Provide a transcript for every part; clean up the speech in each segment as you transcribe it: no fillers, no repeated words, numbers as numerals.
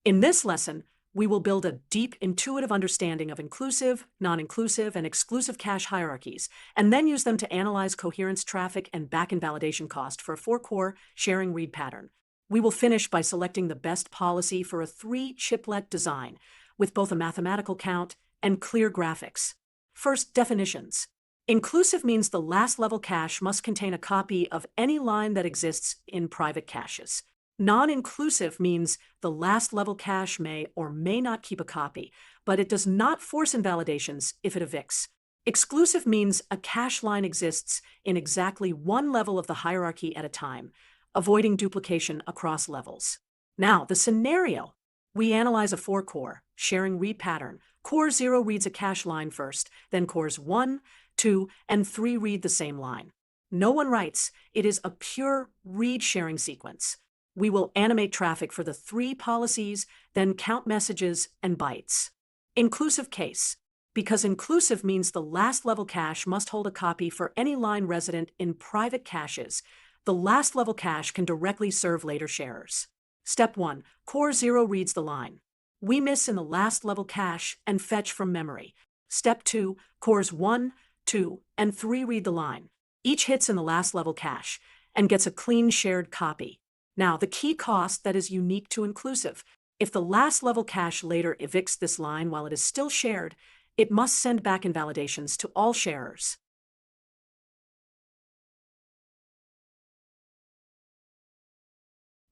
In this lesson, we will build a deep, intuitive understanding of inclusive, non-inclusive, and exclusive cache hierarchies, and then use them to analyze coherence traffic and back-invalidation cost for a 4-core sharing read pattern. We will finish by selecting the best policy for a 3-chiplet design, with both a mathematical count and clear graphics. First, definitions. Inclusive means the last level cache must contain a copy of any line that exists in private caches. Non-inclusive means the last level cache may or may not keep a copy, but it does not force invalidations if it evicts. Exclusive means a cache line exists in exactly one level of the hierarchy at a time, avoiding duplication across levels. Now, the scenario. We analyze a 4-core sharing read pattern. Core 0 reads a cache line first, then cores 1, 2, and 3 read the same line. No one writes. It is a pure read sharing sequence. We will animate traffic for the 3 policies, then count messages and bytes. Inclusive case. Because inclusive means the last level cache must hold a copy for any line resident in private caches, the last level cache can directly serve later sharers. Step 1. Core 0 reads the line. We miss in the last level cache and fetch from memory. Step 2. Cores 1, 2, and 3 read the line. Each hits in the last level cache and gets a clean shared copy. Now, the key cost that is unique to inclusive. If the last level cache later evicts this line while it is still shared, it must send back invalidations to all sharers.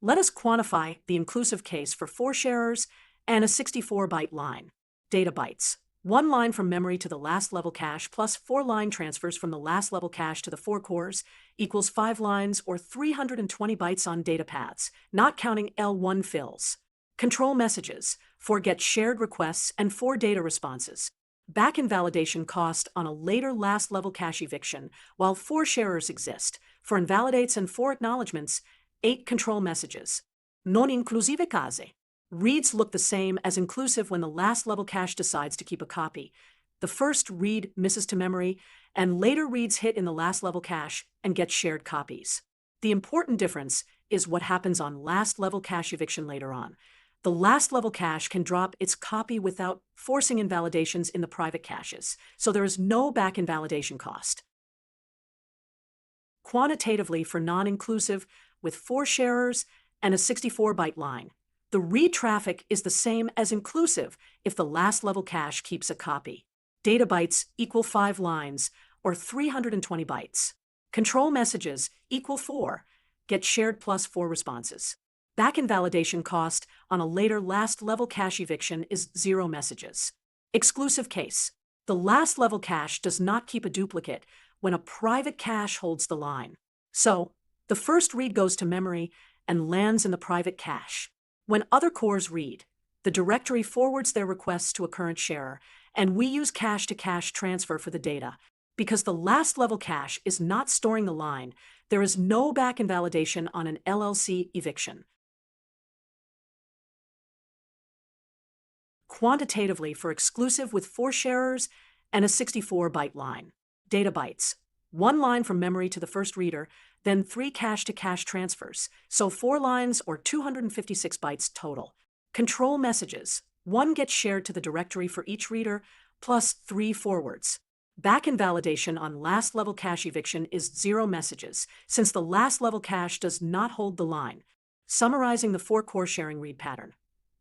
Let us quantify the inclusive case for 4 sharers and a 64-byte line. Data bytes. 1 line from memory to the last level cache plus 4 line transfers from the last level cache to the 4 cores equals 5 lines or 320 bytes on data paths, not counting L1 fills. Control messages. 4 get shared requests and 4 data responses. Back invalidation cost on a later last level cache eviction, while 4 sharers exist. For invalidates and 4 acknowledgements, 8 control messages. Non inclusive case. Reads look the same as inclusive when the last level cache decides to keep a copy. The first read misses to memory, and later reads hit in the last level cache and get shared copies. The important difference is what happens on last level cache eviction later on. The last level cache can drop its copy without forcing invalidations in the private caches, so there is no back invalidation cost. Quantitatively for non-inclusive, with 4 sharers and a 64-byte line, the read traffic is the same as inclusive if the last level cache keeps a copy. Data bytes equal 5 lines, or 320 bytes. Control messages equal 4, get shared plus 4 responses. Back invalidation cost on a later last level cache eviction is 0 messages. Exclusive case. The last level cache does not keep a duplicate when a private cache holds the line. So, the first read goes to memory and lands in the private cache. When other cores read, the directory forwards their requests to a current sharer, and we use cache-to-cache transfer for the data. Because the last level cache is not storing the line, there is no back invalidation on an LLC eviction. Quantitatively for exclusive with 4 sharers and a 64-byte line. Data bytes. 1 line from memory to the first reader, then 3 cache-to-cache transfers, so 4 lines or 256 bytes total. Control messages. 1 gets shared to the directory for each reader, plus 3 forwards. Back invalidation on last level cache eviction is 0 messages, since the last level cache does not hold the line. Summarizing the 4-core sharing read pattern.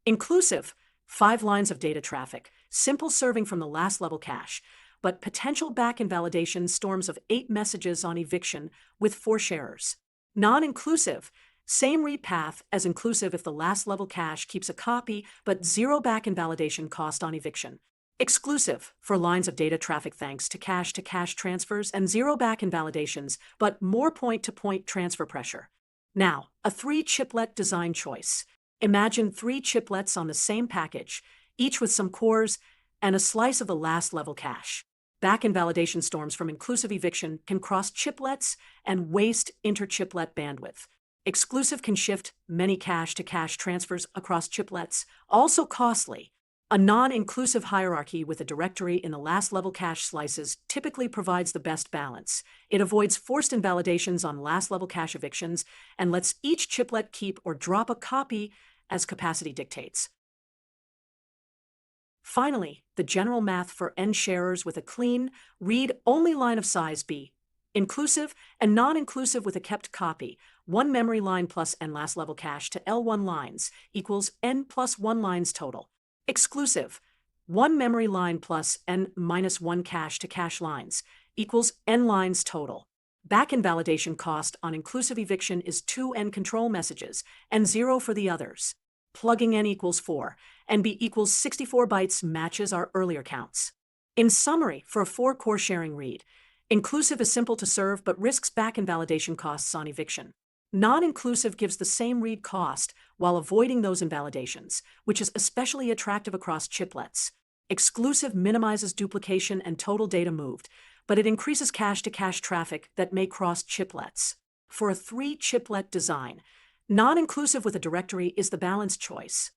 Inclusive, 5 lines of data traffic, simple serving from the last level cache, but potential back invalidation storms of 8 messages on eviction with 4 sharers. Non-inclusive, same read path as inclusive if the last level cache keeps a copy, but 0 back invalidation cost on eviction. Exclusive, for lines of data traffic thanks to cache transfers and 0 back invalidations, but more point-to-point transfer pressure. Now, a 3-chiplet design choice. Imagine 3 chiplets on the same package, each with some cores and a slice of the last level cache. Back invalidation storms from inclusive eviction can cross chiplets and waste inter-chiplet bandwidth. Exclusive can shift many cache-to-cache transfers across chiplets, also costly. A non-inclusive hierarchy with a directory in the last level cache slices typically provides the best balance. It avoids forced invalidations on last level cache evictions and lets each chiplet keep or drop a copy as capacity dictates. Finally, the general math for n sharers with a clean, read-only line of size B, inclusive and non-inclusive with a kept copy, 1 memory line plus n last level cache to L1 lines equals n plus 1 lines total. Exclusive, 1 memory line plus n minus 1 cache to cache lines equals n lines total. Back-invalidation cost on inclusive eviction is 2 n control messages and 0 for the others. Plugging n equals 4 and b equals 64 bytes matches our earlier counts. In summary, for a 4-core sharing read, inclusive is simple to serve but risks back-invalidation costs on eviction. Non-inclusive gives the same read cost while avoiding those invalidations, which is especially attractive across chiplets. Exclusive minimizes duplication and total data moved, but it increases cache-to-cache traffic that may cross chiplets. For a 3-chiplet design, non-inclusive with a directory is the balanced choice.